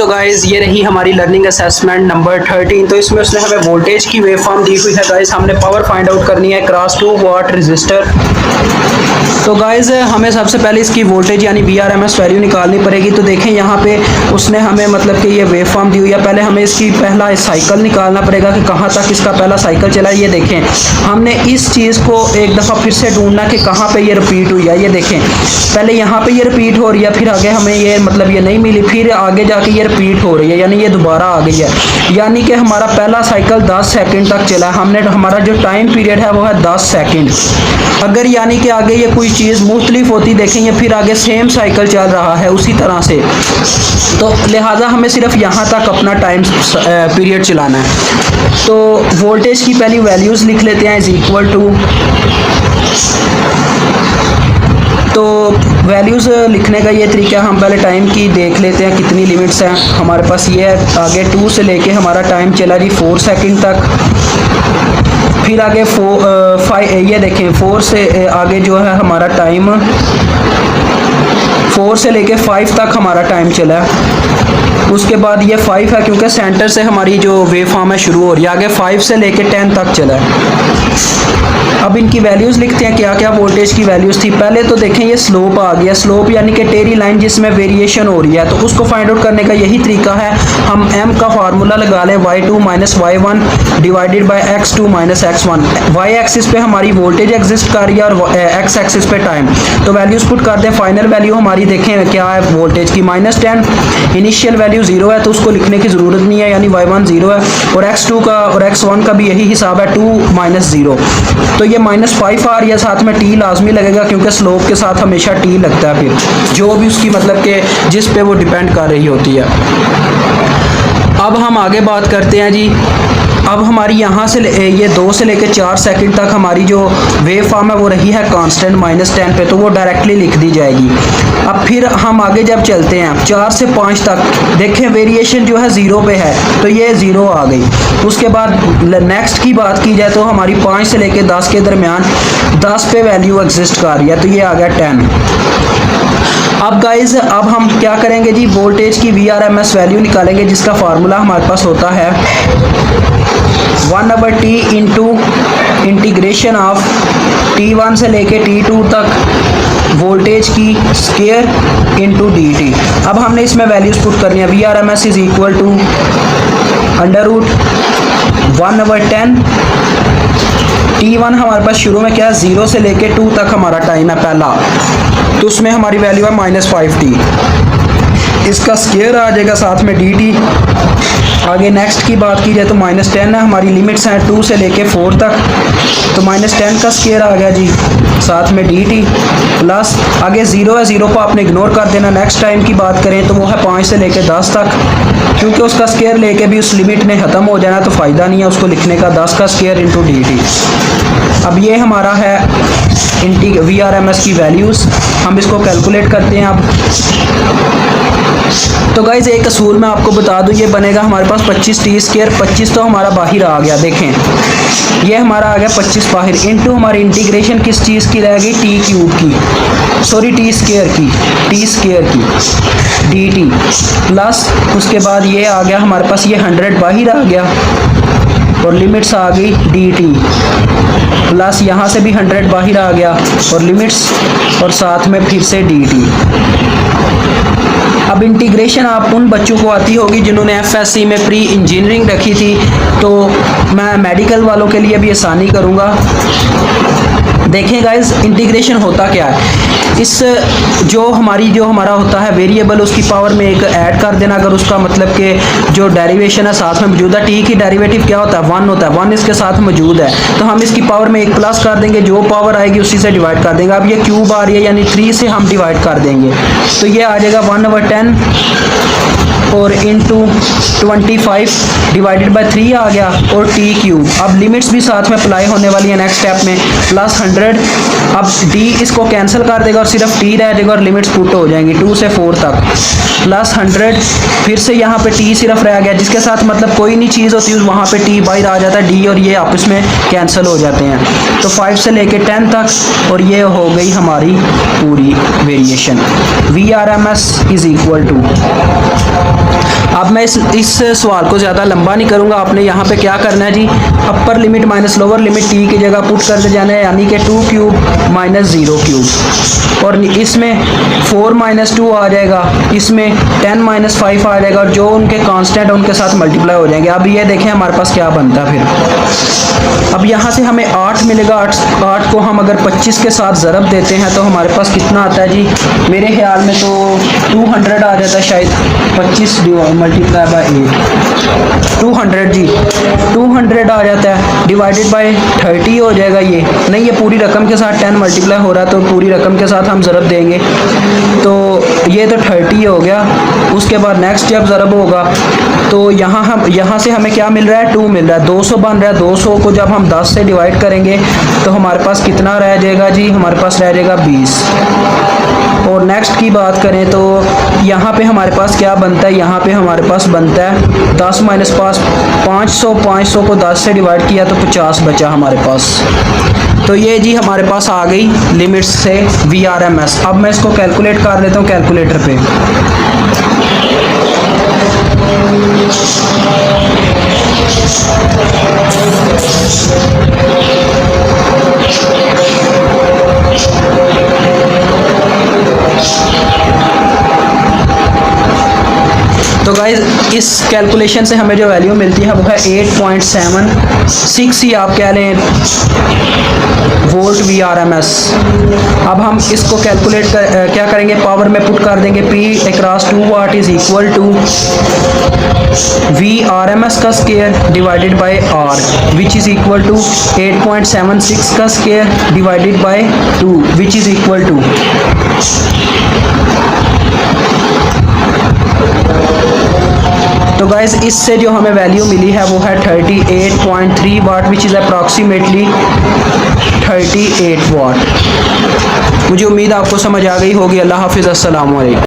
तो गाइज़ ये रही हमारी लर्निंग असेसमेंट नंबर 13। तो इसमें उसने हमें वोल्टेज की वेवफॉर्म दी हुई है। गाइज़ हमने पावर फाइंड आउट करनी है क्रॉस 2 वाट रजिस्टर। तो गाइज़ हमें सबसे पहले इसकी वोल्टेज यानी VRMS वैल्यू निकालनी पड़ेगी। तो देखें यहाँ पे उसने हमें मतलब कि ये वेवफॉर्म दी हुई है। पहले हमें इसकी पहला साइकिल निकालना पड़ेगा कि कहाँ तक इसका पहला साइकिल चला। ये देखें हमने इस चीज़ को एक दफ़ा फिर से ढूंढना कि कहाँ पे ये रिपीट हुई है। ये देखें पहले यहाँ पे ये रिपीट हो रही है, फिर आगे हमें ये मतलब ये नहीं मिली, फिर आगे जाके ये रिपीट हो रही है यानी ये दोबारा आ गई है। यानी कि हमारा पहला साइकिल 10 सेकंड तक चला है। हमने हमारा जो टाइम पीरियड है वो है 10 सेकंड। अगर यानी कि आगे ये कोई चीज़ मुख्तलिफ होती देखेंगे फिर आगे सेम साइकिल चल रहा है उसी तरह से, तो लिहाजा हमें सिर्फ यहाँ तक अपना टाइम पीरियड चलाना है। तो वोल्टेज की पहली वैल्यूज़ लिख लेते हैं इज इक्वल टू। तो वैल्यूज़ लिखने का ये तरीका, हम पहले टाइम की देख लेते हैं कितनी लिमिट्स हैं हमारे पास। ये है आगे 2 से लेके हमारा टाइम चला जी 4 सेकंड तक। फिर आगे 5 ये देखें 4 से आगे जो है हमारा टाइम 4 से लेके 5 तक हमारा टाइम चला है। उसके बाद ये 5 है क्योंकि सेंटर से हमारी जो वेवफॉर्म है शुरू हो रही है। आगे 5 से लेके 10 तक चला है। अब इनकी वैल्यूज़ लिखते हैं क्या क्या वोल्टेज की वैल्यूज़ थी। पहले तो देखें ये स्लोप आ गया। स्लोप यानी कि टेढ़ी लाइन जिसमें वेरिएशन हो रही है, तो उसको फाइंड आउट करने का यही तरीका है, हम m का फार्मूला लगा लें y2 minus y1 divided by x2 minus x1। y axis पे हमारी वोल्टेज एग्जिस्ट कर रही है और x एक्सिस पे टाइम। तो वैल्यूज़ पुट कर दें। फाइनल वैल्यू हमारी देखें क्या है वोल्टेज की -10। इनिशियल वैल्यू 0 है तो उसको लिखने की ज़रूरत नहीं है यानी y1 0 है, और x2 का और x1 का भी यही हिसाब है 2 माइनस 0। तो ये -5 आ रही है, साथ में t लाजमी लगेगा क्योंकि स्लोप के साथ हमेशा t लगता है फिर जो भी उसकी मतलब कि जिस पे वो डिपेंड कर रही होती है। अब हम आगे बात करते हैं जी। अब हमारी यहाँ से ये 2 से लेकर 4 सेकंड तक हमारी जो वेव फॉर्म है वो रही है कांस्टेंट -10 पे, तो वो डायरेक्टली लिख दी जाएगी। अब फिर हम आगे जब चलते हैं 4 से 5 तक, देखें वेरिएशन जो है 0 पे है तो ये 0 आ गई। उसके बाद नेक्स्ट की बात की जाए तो हमारी 5 से लेकर 10 के दरमियान 10 पे वैल्यू एग्जिस्ट कर रही है, तो ये आ गया 10। अब गाइज अब हम क्या करेंगे जी, वोल्टेज की VRMS वैल्यू निकालेंगे जिसका फार्मूला हमारे पास होता है 1/t into integration of T1 से लेके T2 तक वोल्टेज की स्केयर इंटू dt। अब हमने इसमें वैल्यूज पुट करनी है। VRMS is equal to √1/10। T1 हमारे पास शुरू में क्या है 0 से लेके 2 तक हमारा टाइम है पहला, तो उसमें हमारी वैल्यू है -5t। इसका स्केयर आ जाएगा साथ में dt। आगे नेक्स्ट की बात की जाए तो -10 है, हमारी लिमिट्स हैं 2 से लेके 4 तक, तो -10 का स्केयर आ गया जी साथ में dt प्लस आगे 0 है, 0 को आपने इग्नोर कर देना। नेक्स्ट टाइम की बात करें तो वो है 5 से लेके 10 तक, क्योंकि उसका स्केयर लेके भी उस लिमिट ने ख़त्म हो जाना तो फ़ायदा नहीं है उसको लिखने का। 10 का स्केयर इंटू dt। अब ये हमारा है VRMS की वैल्यूज़, हम इसको कैलकुलेट करते हैं। अब तो गाइज एक असूल मैं आपको बता दूं, ये बनेगा हमारे पास 25t स्केयर। 25 तो हमारा बाहर आ गया, देखें ये हमारा आ गया 25 बाहर, इंटू हमारी इंटीग्रेशन किस चीज़ की रहेगी t क्यूब की, सॉरी t स्केयर की dt प्लस उसके बाद ये आ गया हमारे पास ये 100 बाहर आ गया और लिमिट्स आ गई dt प्लस यहाँ से भी 100 बाहर आ गया और लिमिट्स और साथ में फिर से dt। अब इंटीग्रेशन आप उन बच्चों को आती होगी जिन्होंने FSC में प्री इंजीनियरिंग रखी थी, तो मैं मेडिकल वालों के लिए भी आसानी करूँगा। देखें गाइज इंटीग्रेशन होता क्या है, इस जो हमारा होता है वेरिएबल उसकी पावर में एक ऐड कर देना। अगर उसका मतलब कि जो डेरिवेशन है साथ में मौजूद है, t की डेरिवेटिव क्या होता है 1 होता है, 1 इसके साथ मौजूद है, तो हम इसकी पावर में एक प्लस कर देंगे, जो पावर आएगी उसी से डिवाइड कर देंगे। अब ये क्यूब आ रही है यानी 3 से हम डिवाइड कर देंगे, तो ये आ जाएगा 1/10 और इंटू 25 डिवाइडेड बाय 3 आ गया और t क्यूब। अब लिमिट्स भी साथ में अप्लाई होने वाली है नेक्स्ट स्टेप में, प्लस 100। अब d इसको कैंसिल कर देगा और सिर्फ t रह जाएगा और लिमिट्स पुट हो जाएंगी 2 से 4 तक, प्लस 100। फिर से यहाँ पे t सिर्फ रह गया जिसके साथ मतलब कोई नहीं चीज़ होती वहाँ पे t बाहर आ जाता है, d और ये आपस में कैंसिल हो जाते हैं। तो 5 से लेके 10 तक, और ये हो गई हमारी पूरी variation. VRMS is equal to अब मैं इस सवाल को ज़्यादा लंबा नहीं करूँगा। आपने यहाँ पे क्या करना है जी, upper limit minus lower limit T की जगह पुट करके जाना है, यानी कि 2 क्यूब माइनस 0 क्यूब, और इसमें 4 माइनस 2 आ जाएगा, इसमें 10 माइनस 5 आ जाएगा, और जो उनके कांस्टेंट उनके साथ मल्टीप्लाई हो जाएंगे। अब ये देखें हमारे पास क्या बनता है फिर। अब यहाँ से हमें 8 मिलेगा। 8 को हम अगर 25 के साथ ज़रब देते हैं तो हमारे पास कितना आता है जी, मेरे ख्याल में तो 200 आ जाता है शायद, 25 मल्टीप्लाई बाय 8 200 जी, 200 आ जाता है, डिवाइडेड बाय 30 हो जाएगा। ये नहीं, ये पूरी रकम के साथ 10 मल्टीप्लाई हो रहा है तो पूरी रकम के साथ हम ज़रब देंगे, तो ये तो 30 हो गया। उसके बाद नेक्स्ट जब ज़रब होगा तो यहाँ से हमें क्या मिल रहा है, 2 मिल रहा है, 200 बन रहा है। 200 को जब हम 10 से डिवाइड करेंगे तो हमारे पास कितना रह जाएगा जी, हमारे पास रह जाएगा 20। और नेक्स्ट की बात करें तो यहाँ पे हमारे पास क्या बनता है, यहाँ पे हमारे पास बनता है 10 माइनस 500। 500 को 10 से डिवाइड किया तो 50 बचा हमारे पास। तो ये जी हमारे पास आ गई लिमिट्स से VRMS। अब मैं इसको कैलकुलेट कर लेता हूँ कैलकुलेटर पे। तो गाइज इस कैलकुलेशन से हमें जो वैल्यू मिलती है वो है 8.76 ही आप कह लें वोल्ट VRMS। अब हम इसको कैलकुलेट क्या करेंगे, पावर में पुट कर देंगे, P across 2 watt is equal to VRMS का square divided by R which is equal to 8.76 का square divided by 2 which is equal to. तो गाइज इससे जो हमें वैल्यू मिली है वो है 38.3 वाट विच इज़ अप्रॉक्सीमेटली 38 वाट। मुझे उम्मीद आपको समझ आ गई होगी। अल्लाह हाफिज़, अस्सलाम वालेकुम।